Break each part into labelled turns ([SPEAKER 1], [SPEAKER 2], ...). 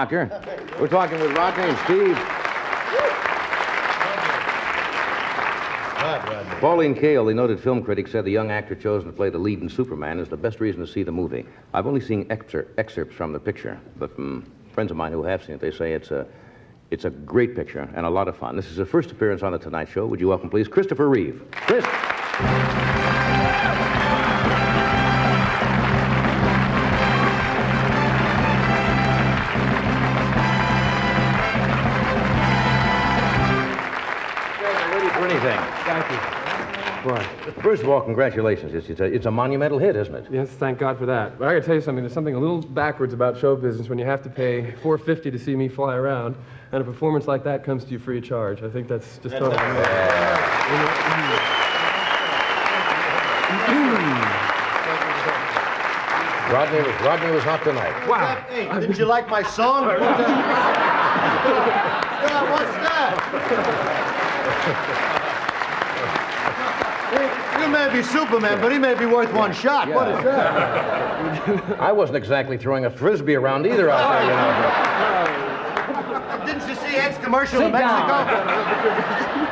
[SPEAKER 1] Doctor. We're talking with Rodney and Steve. Pauline Kael, the noted film critic, said the young actor chosen to play the lead in Superman is the best reason to see the movie. I've only seen excerpts from the picture, but from friends of mine who have seen it, they say it's a great picture and a lot of fun. This is her first appearance on The Tonight Show. Would you welcome, please, Christopher Reeve. Chris.
[SPEAKER 2] Thank you. Boy.
[SPEAKER 1] First of all, congratulations. It's a monumental hit, isn't it?
[SPEAKER 2] Yes, thank God for that. But I got to tell you something. There's something a little backwards about show business when you have to pay $4.50 to see me fly around, and a performance like that comes to you free of charge. I think that's just totally amazing.
[SPEAKER 1] Rodney was hot tonight.
[SPEAKER 3] Wow. Hey, didn't you like my song? What's that? You may be Superman, but he may be worth one shot. Yeah. What is that?
[SPEAKER 1] I wasn't exactly throwing a frisbee around either out there, you know.
[SPEAKER 3] Didn't you see Ed's commercial in Mexico?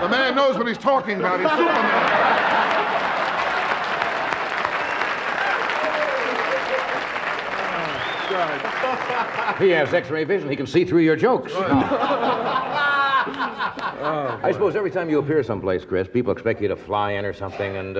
[SPEAKER 4] The man knows what he's talking about. He's Superman.
[SPEAKER 1] He has X-ray vision. He can see through your jokes. I suppose every time you appear someplace, Chris, people expect you to fly in or something and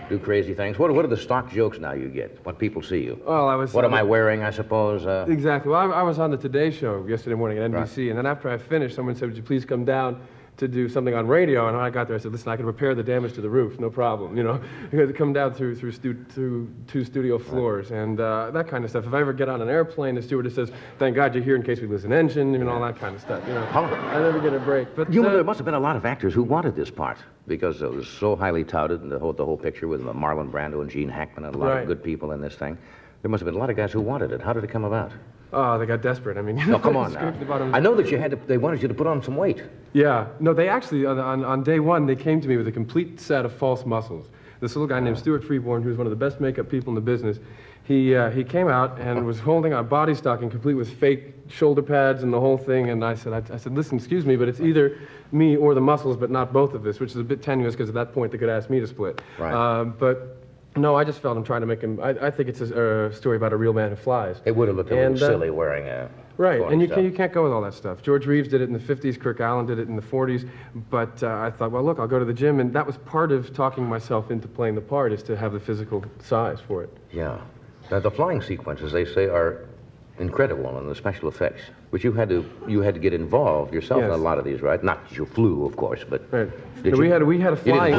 [SPEAKER 1] do crazy things. What are the stock jokes now you get when people see you?
[SPEAKER 2] Well,
[SPEAKER 1] What am I wearing, I suppose?
[SPEAKER 2] Exactly. Well, I was on the Today Show yesterday morning at NBC, right. And then after I finished, someone said, would you please come down to do something on radio? And when I got there, I said, listen, I can repair the damage to the roof, no problem, you know. You had to come down through two studio floors, right. And that kind of stuff. If I ever get on an airplane, the stewardess says, thank God you're here in case we lose an engine, and all that kind of stuff, you know. I never get a break. But
[SPEAKER 1] there must have been a lot of actors who wanted this part, because it was so highly touted, and the whole picture with Marlon Brando and Gene Hackman and a lot of good people in this thing. There must have been a lot of guys who wanted it. How did it come about?
[SPEAKER 2] Oh, they got desperate. I mean,
[SPEAKER 1] no, come on now. I know that they wanted you to put on some weight.
[SPEAKER 2] Yeah. No, they actually, on day one, they came to me with a complete set of false muscles. This little guy named Stuart Freeborn, who was one of the best makeup people in the business, he came out and was holding a body stocking complete with fake shoulder pads and the whole thing, and I said, listen, excuse me, but it's either me or the muscles, but not both of this, which is a bit tenuous, because at that point they could ask me to split.
[SPEAKER 1] Right.
[SPEAKER 2] But no, I just felt I'm trying to make him. I think it's a story about a real man who flies.
[SPEAKER 1] It would have looked a little silly wearing a.
[SPEAKER 2] Right, and you can't go with all that stuff. George Reeves did it in the 50s, Kirk Allen did it in the 40s, but I thought, well, look, I'll go to the gym, and that was part of talking myself into playing the part, is to have the physical size for it.
[SPEAKER 1] Yeah. Now, the flying sequences, they say, are incredible, and the special effects, which you had to get involved yourself in a lot of these, right? Not that you flew, of course, but
[SPEAKER 2] we had a flying.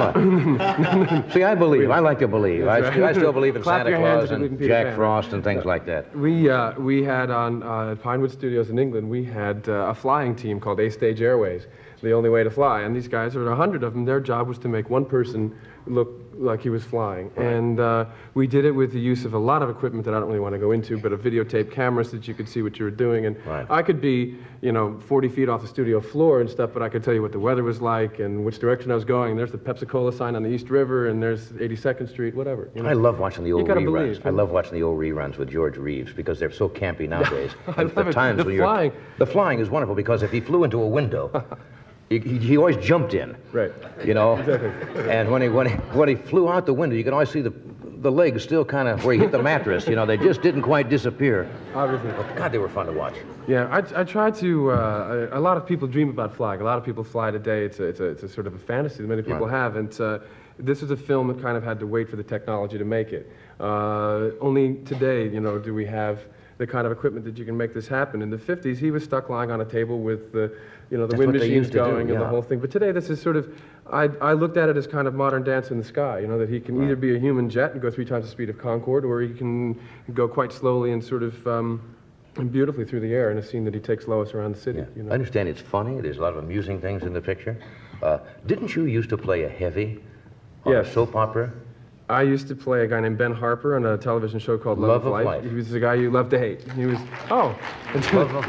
[SPEAKER 1] See, I believe. I like to believe. I still believe in
[SPEAKER 2] Clap
[SPEAKER 1] Santa Claus and Jack Frost and things like that.
[SPEAKER 2] We had on Pinewood Studios in England, we had a flying team called A-Stage Airways, the only way to fly, and these guys, there were 100 of them. Their job was to make one person look like he was flying. Right. And we did it with the use of a lot of equipment that I don't really want to go into, but a videotape camera so that you could see what you were doing. And I could be, 40 feet off the studio floor and stuff, but I could tell you what the weather was like and which direction I was going. And there's the Pepsi-Cola sign on the East River, and there's 82nd Street, whatever.
[SPEAKER 1] I love watching the old reruns. I love watching the old reruns with George Reeves, because they're so campy nowadays.
[SPEAKER 2] I love it.
[SPEAKER 1] The flying is wonderful, because if he flew into a window, he always jumped in,
[SPEAKER 2] right?
[SPEAKER 1] Exactly. And when he flew out the window, you could always see the legs still kind of where he hit the mattress. They just didn't quite disappear.
[SPEAKER 2] Obviously.
[SPEAKER 1] But God, they were fun to watch.
[SPEAKER 2] Yeah, I try to. A lot of people dream about flying. A lot of people fly today. It's a sort of a fantasy that many people have, and this is a film that kind of had to wait for the technology to make it. Only today, do we have the kind of equipment that you can make this happen. In the 50s, he was stuck lying on a table with the wind machines going and the whole thing. But today, this is sort of, I looked at it as kind of modern Dance in the Sky, that he can either be a human jet and go 3 times the speed of Concorde, or he can go quite slowly and sort of beautifully through the air in a scene that he takes Lois around the city.
[SPEAKER 1] I understand it's funny. There's a lot of amusing things in the picture. Didn't you used to play a heavy on a soap opera?
[SPEAKER 2] I used to play a guy named Ben Harper on a television show called Love of Life. He was the guy you love to hate. He was,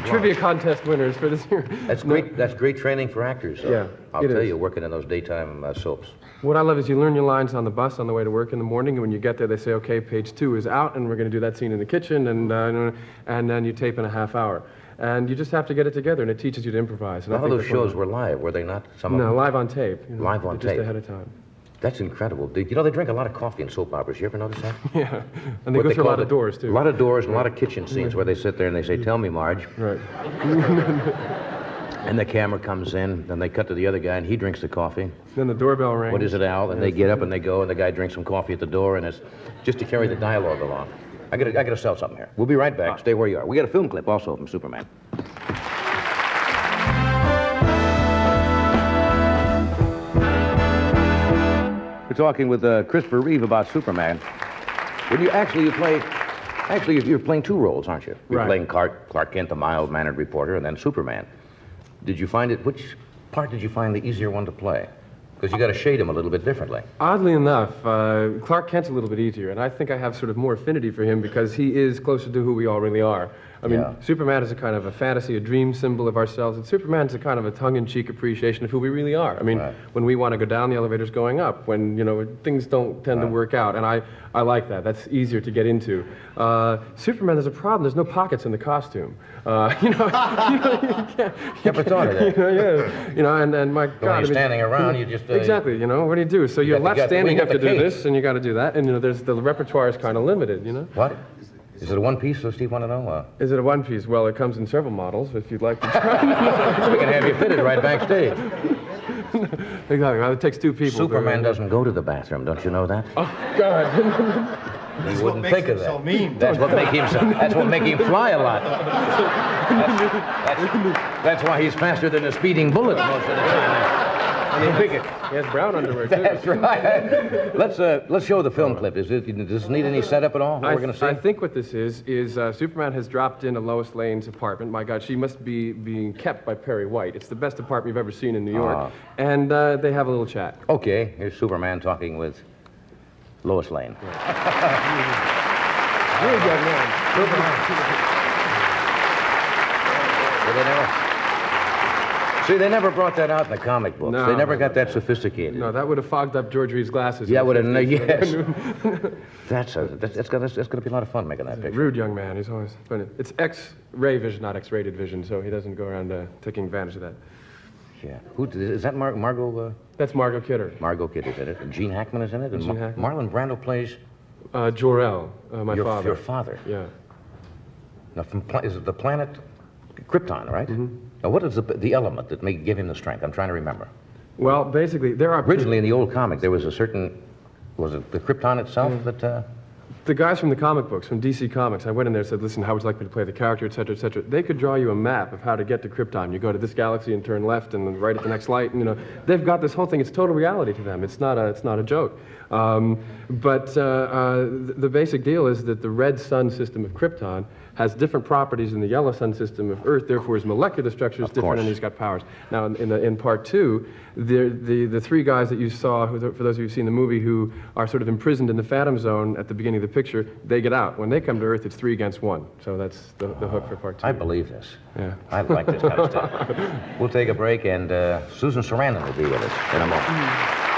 [SPEAKER 2] trivia contest winners for this year.
[SPEAKER 1] That's great. That's great training for actors.
[SPEAKER 2] Yeah,
[SPEAKER 1] I'll tell you, working in those daytime soaps.
[SPEAKER 2] What I love is you learn your lines on the bus on the way to work in the morning, and when you get there, they say, okay, page 2 is out, and we're going to do that scene in the kitchen, and then you tape in a half hour. and you just have to get it together, and it teaches you to improvise. And
[SPEAKER 1] All of those shows were live, were they not? Some of
[SPEAKER 2] No,
[SPEAKER 1] them?
[SPEAKER 2] live on tape. You know,
[SPEAKER 1] Live on
[SPEAKER 2] just
[SPEAKER 1] tape.
[SPEAKER 2] ahead of time.
[SPEAKER 1] That's incredible. You know, they drink a lot of coffee in soap operas. You ever notice that?
[SPEAKER 2] Yeah, and they
[SPEAKER 1] What
[SPEAKER 2] go through a
[SPEAKER 1] call
[SPEAKER 2] lot of
[SPEAKER 1] it-
[SPEAKER 2] doors, too.
[SPEAKER 1] A lot of doors and a lot of kitchen scenes where they sit there and they say, "Tell me, Marge."
[SPEAKER 2] Right.
[SPEAKER 1] And the camera comes in, then they cut to the other guy, and he drinks the coffee.
[SPEAKER 2] Then the doorbell rings.
[SPEAKER 1] What is it, Al? And they get up and they go, and the guy drinks some coffee at the door, and it's just to carry the dialogue along. I gotta sell something here. We'll be right back. Stay where you are. We got a film clip also from Superman. We're talking with Christopher Reeve about Superman. When you you're playing two roles, aren't you? You're
[SPEAKER 2] Right.
[SPEAKER 1] playing Clark Kent, the mild-mannered reporter, and then Superman. Which part did you find the easier one to play? Because you got to shade him a little bit differently.
[SPEAKER 2] Oddly enough, Clark Kent's a little bit easier, and I think I have sort of more affinity for him because he is closer to who we all really are. I mean,
[SPEAKER 1] Yeah.
[SPEAKER 2] Superman is a kind of a fantasy, a dream symbol of ourselves, and Superman's a kind of a tongue-in-cheek appreciation of who we really are. I mean,
[SPEAKER 1] Right.
[SPEAKER 2] when we want to go down, the elevator's going up. When, you know, things don't tend to work out, and I like that. That's easier to get into. Superman, there's a problem. There's no pockets in the costume. You can't,
[SPEAKER 1] Never thought of that.
[SPEAKER 2] and my God.
[SPEAKER 1] When
[SPEAKER 2] I
[SPEAKER 1] you're
[SPEAKER 2] mean,
[SPEAKER 1] standing around, you just...
[SPEAKER 2] Exactly, what do you do? So you're
[SPEAKER 1] got the-
[SPEAKER 2] left
[SPEAKER 1] got the-
[SPEAKER 2] standing, you
[SPEAKER 1] we
[SPEAKER 2] have to
[SPEAKER 1] got the
[SPEAKER 2] do
[SPEAKER 1] cape.
[SPEAKER 2] this, and you got to do that, and there's the repertoire is kind of limited,
[SPEAKER 1] What? Is it a one piece, so Steve want to know?
[SPEAKER 2] Is it a one piece? Well, it comes in several models, if you'd like to try.
[SPEAKER 1] We can have you fitted right backstage.
[SPEAKER 2] Exactly, well, it takes two people.
[SPEAKER 1] Superman doesn't go to the bathroom, don't you know that?
[SPEAKER 2] Oh, God.
[SPEAKER 1] You wouldn't
[SPEAKER 3] makes
[SPEAKER 1] think of
[SPEAKER 3] him
[SPEAKER 1] that.
[SPEAKER 3] so mean.
[SPEAKER 1] That's what make him fly a lot. That's why he's faster than a speeding bullet most of the time.
[SPEAKER 2] He has brown underwear, too.
[SPEAKER 1] That's right. Let's show the film clip. Does it need any setup at all? What we're going to see?
[SPEAKER 2] I think what this is Superman has dropped into Lois Lane's apartment. My God, she must be being kept by Perry White. It's the best apartment you've ever seen in New York. And they have a little chat.
[SPEAKER 1] Okay, here's Superman talking with Lois Lane.
[SPEAKER 2] Really good man.
[SPEAKER 1] They never brought that out in the comic books.
[SPEAKER 2] No,
[SPEAKER 1] They never
[SPEAKER 2] no,
[SPEAKER 1] got that sophisticated.
[SPEAKER 2] No, that would have fogged up George Reeve's glasses.
[SPEAKER 1] Yeah,
[SPEAKER 2] in
[SPEAKER 1] would
[SPEAKER 2] the
[SPEAKER 1] have.
[SPEAKER 2] 50s.
[SPEAKER 1] Yes. That's going to be a lot of fun making that picture.
[SPEAKER 2] Rude young man. He's always funny. It's X-ray vision, not X-rated vision, so he doesn't go around taking advantage of that.
[SPEAKER 1] Yeah. Who is that? Margot.
[SPEAKER 2] That's Margot Kidder.
[SPEAKER 1] Margot Kidder's in it. And Gene Hackman is in it. And
[SPEAKER 2] Gene Hackman.
[SPEAKER 1] Marlon Brando plays
[SPEAKER 2] Jor-El, my father.
[SPEAKER 1] Your father.
[SPEAKER 2] Yeah.
[SPEAKER 1] Now, is it the planet Krypton, right? Mm-hmm. Now, what is the element that may give him the strength? I'm trying to remember.
[SPEAKER 2] Well, basically, there are...
[SPEAKER 1] Originally, in the old comic, there was a certain... Was it the Krypton itself that...
[SPEAKER 2] The guys from the comic books, from DC Comics, I went in there and said, listen, how would you like me to play the character, et cetera, et cetera. They could draw you a map of how to get to Krypton. You go to this galaxy and turn left and then right at the next light. And, they've got this whole thing. It's total reality to them. It's not a joke. But the basic deal is that the red sun system of Krypton has different properties than the yellow sun system of Earth. Therefore, his molecular structure is different, and he's got powers. Now, in part two, the three guys that you saw, for those of you who've seen the movie, who are sort of imprisoned in the Phantom Zone at the beginning of the picture, they get out. When they come to Earth, it's 3 against 1. So that's the hook for part two.
[SPEAKER 1] I believe this.
[SPEAKER 2] Yeah.
[SPEAKER 1] I like this kind of stuff. We'll take a break, and Susan Sarandon will be with us in a moment.